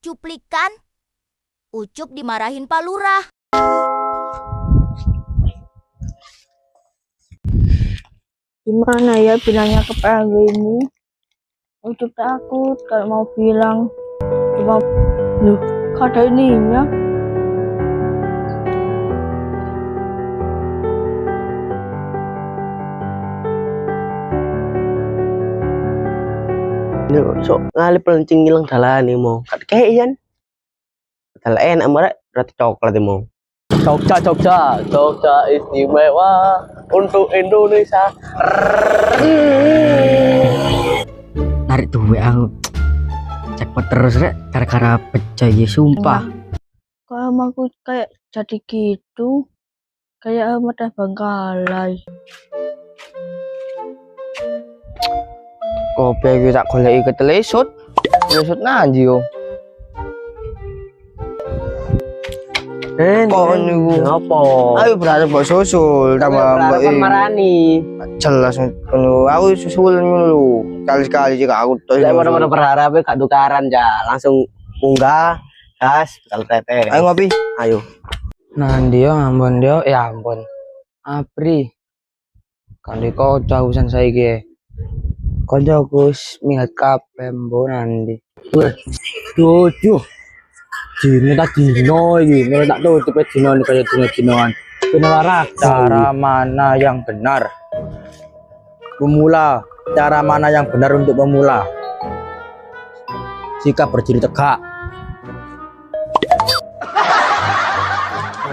Cuplikan, Ucup dimarahin Pak Lurah. Gimana ya bilangnya ke PRW ini? Ucup takut kalau mau bilang. Cuma, loh, kok ada ininya? Sok ngalih pelencing ngilang dalan nih mau kayak iyan dalan enak marah roti coklat mau Jogja istimewa untuk Indonesia. Narik duit aku cepet terus rek gara-gara pecah ya sumpah. Kalau aku kayak jadi gitu, kayak mata Bangkalai. Kopi gue tak goleki ke telesut nanti yo. Kok niku apa? Ayo berarti mbok susul tambah mbok marani. Jelas ngono. Aku susul ngono. Kali-kali jika aku tos. Lek mana berharap gak tukaran ja, langsung munggah gas kalau tete. Ayo ngopi. Ayo. Nanti yo ampun yo, ya ampun. Apri. Kali kau jauhan saiki. Koncoku minat kabeh mbok nanti. Wah. Tujuh. Dino tak dino iki, nek tak tutup dino nek kaya dino-dinoan. Benar cara mana yang benar? Pemula, cara mana yang benar untuk pemula? Sikap berdiri tegak.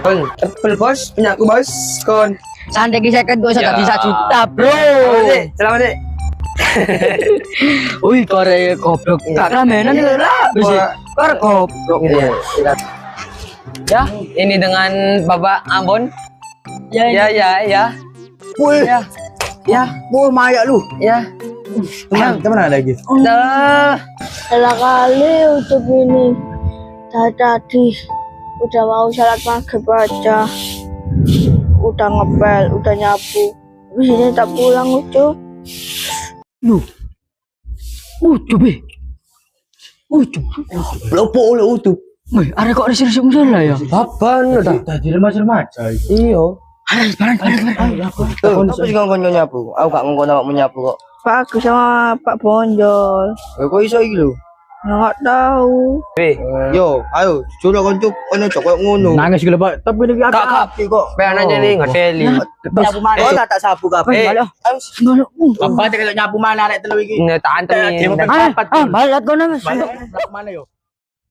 Kon, tebel bos, punya aku bos. Kon. Santai ki second gua 1 juta, Bro. Selamat deh. Wih, kore goblok. Gak ramenan iki lah. Kore goblok. Ya, ini dengan Bapak Ambon. Ya. Wih, Ya, wah mayak lu. ya. Teman lagi. Dah. Salah kali Ucup ini. Tadi udah mau salat maghrib aja. Udah ngepel, udah nyapu. Habis ini tak pulang Ucup. Ucup. Lopo oleh utup. Wih, ada kok disini lah ya. Papan udah. Tadi remaja. Iya. Barang. Apa sih ngomong nyapu? Aku gak ngomong awak menyapu kok. Pak Agus sama Pak Bonjol. Kok iso iki lho? Nggak tahu. Yo, ayo, suruh koncuk ono cokok ngono. Nangis gila, Pak. Tapi ini Kak, kok. Pengen aja nih ngeteli. Nyapu mana? Oh, tak sapu kabeh. Ayo. Bapak tek nyapu mana arek telu iki? Ini tak antemi. Balik kono, Mas. Mana yo?